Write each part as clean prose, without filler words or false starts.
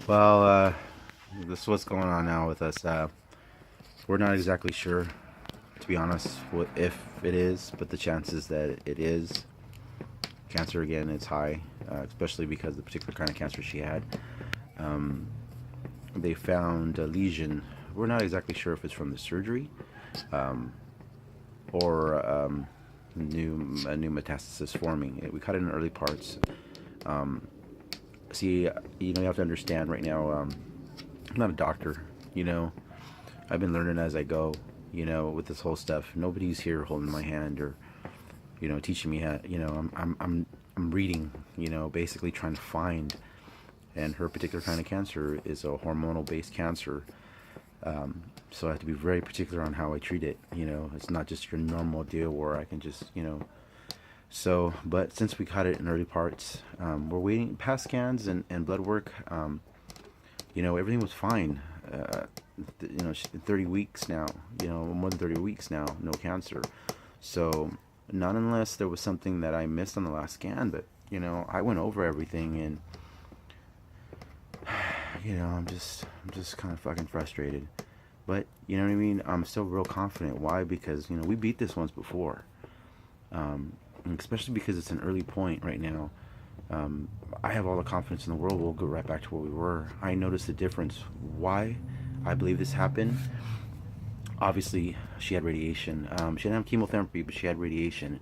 Well, this is what's going on now with us. We're not exactly sure, to be honest, if it is, but the chances that it is cancer again is high, especially because the particular kind of cancer she had. Um, they found a lesion. We're not exactly sure if it's from the surgery um, or a new metastasis forming. We cut it in early parts. Um, See, you have to understand right now. I'm not a doctor. You know, I've been learning as I go. With this whole stuff, nobody's here holding my hand or teaching me how. I'm reading. Basically trying to find. And her particular kind of cancer is a hormonal based cancer. So I have to be very particular on how I treat it. It's not just your normal deal where I can just. So, but since we caught it in early parts, we're waiting past scans and blood work. Everything was fine. 30 weeks now, more than 30 weeks now, no cancer. So, not unless there was something that I missed on the last scan, but, I went over everything and, I'm just kind of fucking frustrated. But, you know what I mean? I'm still real confident. Why? Because, we beat this once before. Especially because it's an early point right now. I have all the confidence in the world we'll go right back to where we were. I noticed the difference. Why I believe this happened? Obviously, she had radiation. She didn't have chemotherapy, but she had radiation.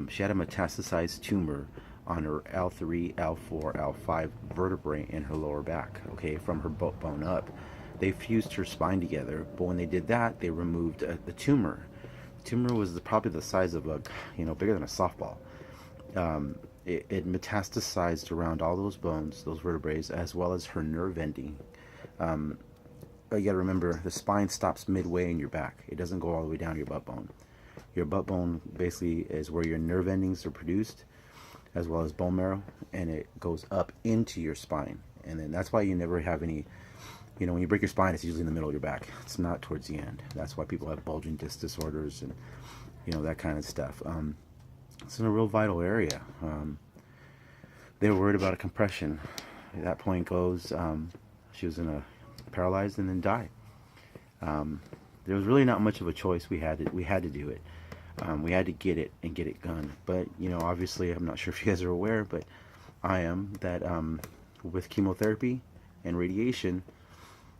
She had a metastasized tumor on her L3, L4, L5 vertebrae in her lower back, okay, from her bone up. They fused her spine together, but when they did that, they removed the tumor. The tumor was probably the size of bigger than a softball. It metastasized around all those bones, those vertebrae, as well as her nerve ending. Um, you got to remember, the spine stops midway in your back. It doesn't go all the way down your butt bone. Your butt bone basically is where your nerve endings are produced, as well as bone marrow, and it goes up into your spine. And then that's why you never have any, when you break your spine, it's usually in the middle of your back. It's not towards the end. That's why people have bulging disc disorders and, that kind of stuff. It's in a real vital area. They were worried about a compression. At that point goes, she was in a paralyzed and then died. There was really not much of a choice. We had to do it. We had to get it and get it done. But obviously, I'm not sure if you guys are aware, but I am that with chemotherapy and radiation,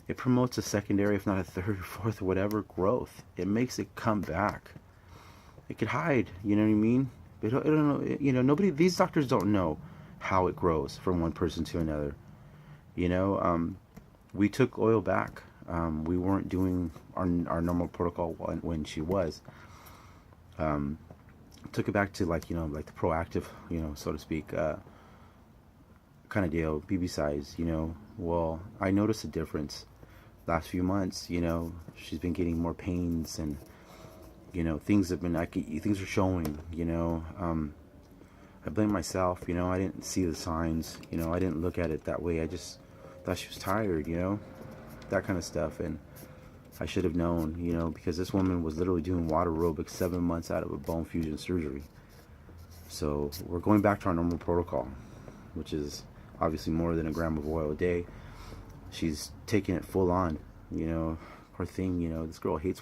it promotes a secondary, if not a third or fourth, whatever growth. It makes it come back. It could hide. You know what I mean? But I don't know. Nobody. These doctors don't know how it grows from one person to another. You know, we took oil back. We weren't doing our normal protocol when she was. Took it back to like the proactive, so to speak, kind of deal, BB size. Well, I noticed a difference. Last few months, she's been getting more pains and things have been things are showing. I blame myself. I didn't see the signs. I didn't look at it that way. I just thought she was tired. That kind of stuff. And I should have known. Because this woman was literally doing water aerobics 7 months out of a bone fusion surgery. So we're going back to our normal protocol, which is obviously more than a gram of oil a day. She's taking it full on. Her thing. This girl hates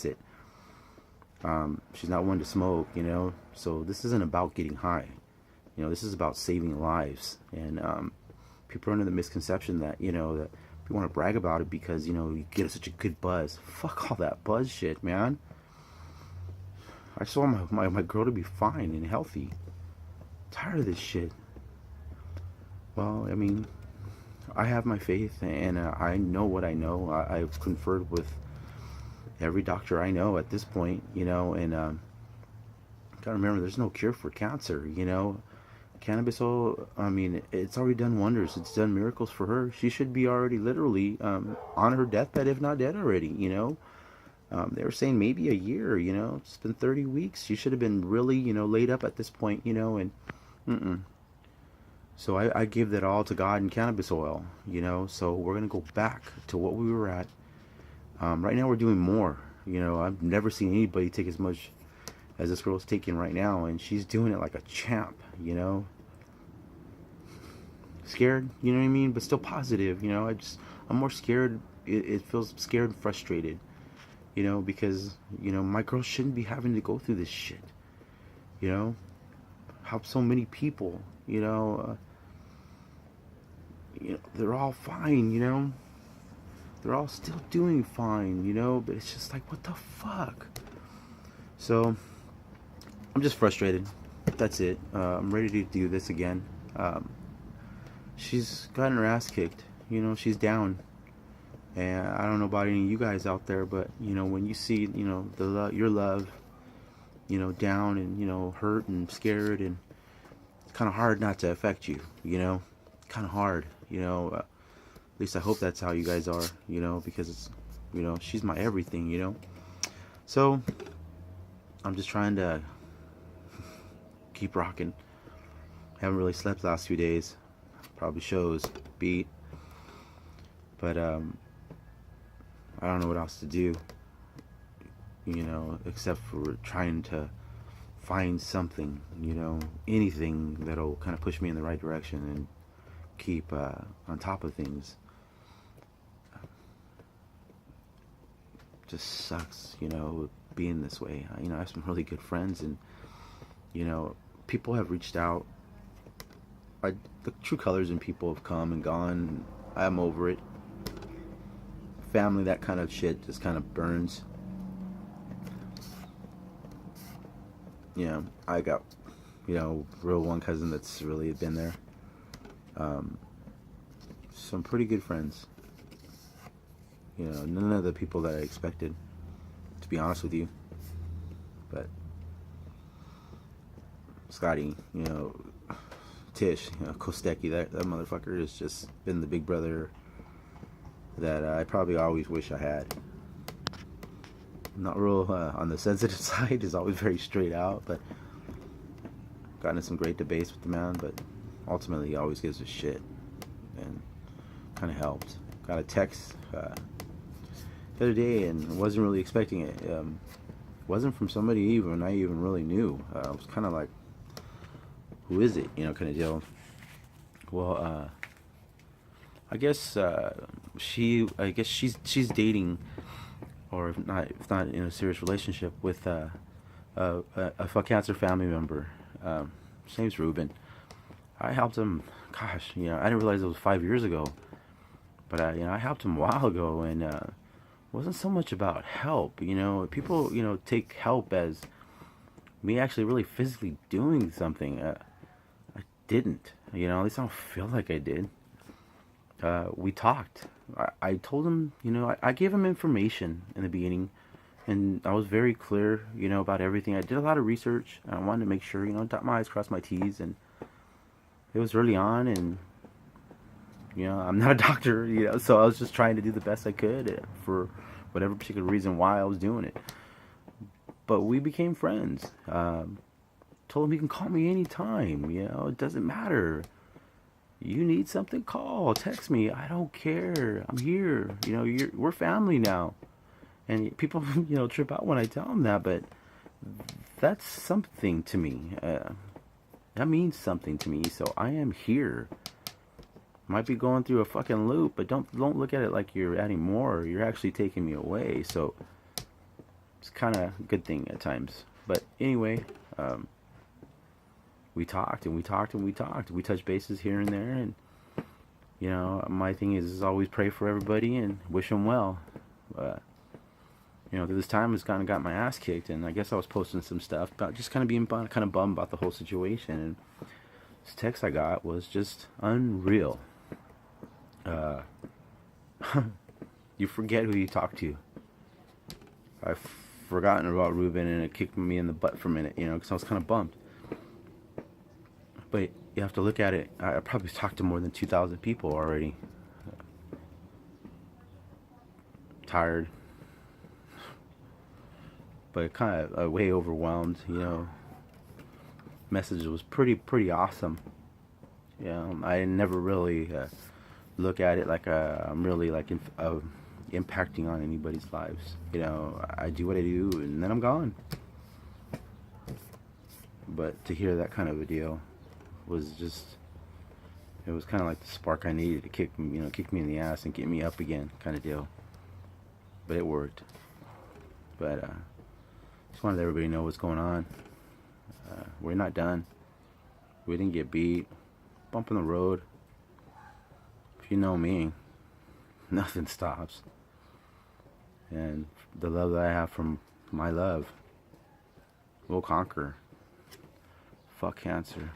it. She's not one to smoke, so this isn't about getting high. This is about saving lives. And people are under the misconception that, that we want to brag about it because, you get such a good buzz. Fuck all that buzz shit, man. I just want my girl to be fine and healthy. I'm tired of this shit. Well, I mean, I have my faith and I know what I know. I've conferred with every doctor I know at this point, and gotta remember there's no cure for cancer. Cannabis oil, I mean, it's already done wonders. It's done miracles for her. She should be already literally on her deathbed, if not dead already. They were saying maybe a year. It's been 30 weeks. She should have been really laid up at this point. And so I gave that all to God and cannabis oil. So we're gonna go back to what we were at. Right now we're doing more. I've never seen anybody take as much as this girl's taking right now, and she's doing it like a champ. Scared, you know what I mean, but still positive. I'm more scared. It feels scared and frustrated, because my girl shouldn't be having to go through this shit. You know, help so many people. They're all fine. They're all still doing fine. But it's just like, what the fuck. So I'm just frustrated. That's it. I'm ready to do this again. She's gotten her ass kicked. She's down. And I don't know about any of you guys out there, but when you see your love, down and hurt and scared, and it's kind of hard not to affect you. Kind of hard. At least I hope that's how you guys are. Because it's she's my everything. So I'm just trying to keep rocking. Haven't really slept the last few days. Probably shows, beat. But I don't know what else to do. Except for trying to find something, anything that'll kind of push me in the right direction and keep on top of things. Just sucks, being this way. I have some really good friends, and people have reached out. The true colors in people have come and gone. I'm over it. Family, that kind of shit just kind of burns. I got, real one cousin that's really been there. Some pretty good friends. None of the people that I expected, to be honest with you. But Scotty, Tish, Kostecki, that motherfucker has just been the big brother that I probably always wish I had. Not real on the sensitive side, is always very straight out, but gotten in some great debates with the man, but ultimately he always gives a shit, and kind of helped. Got a text the other day and wasn't really expecting it. Wasn't from somebody I even really knew. I was kind of like, who is it, kind of deal. Well, I guess she's dating, or if not in a serious relationship with a fuck cancer family member. His name's Ruben. I helped him. Gosh, I didn't realize it was 5 years ago, but I helped him a while ago, and it wasn't so much about help. People take help as me actually really physically doing something. I didn't. At least I don't feel like I did. We talked. I told him, I gave him information in the beginning, and I was very clear, about everything. I did a lot of research, and I wanted to make sure, dot my I's, cross my T's, and it was early on, and, I'm not a doctor, so I was just trying to do the best I could for whatever particular reason why I was doing it. But we became friends. Told him he can call me anytime, it doesn't matter. You need something, call, text me. I don't care. I'm here. We're family now. And people, trip out when I tell them that, but that's something to me. That means something to me. So I am here. Might be going through a fucking loop, but don't look at it like you're adding more. You're actually taking me away. So it's kind of a good thing at times. But anyway, we talked and we talked and we talked. We touched bases here and there, and my thing is always pray for everybody and wish them well. Through this time, it's kind of got my ass kicked, and I guess I was posting some stuff about just kind of being kind of bummed about the whole situation. And this text I got was just unreal. You forget who you talk to. I've forgotten about Ruben, and it kicked me in the butt for a minute, because I was kind of bummed. But you have to look at it. I probably talked to more than 2,000 people already. Tired. But kind of way overwhelmed, Message was pretty awesome. I never really look at it like I'm really like impacting on anybody's lives. I do what I do, and then I'm gone. But to hear that kind of a deal was just It was kind of like the spark I needed to kick me in the ass and get me up again, kind of deal. But it worked. But just wanted everybody to know what's going on. We're not done. We didn't get beat. Bump in the road. If you know me, nothing stops. And the love that I have from my love will conquer. Fuck cancer.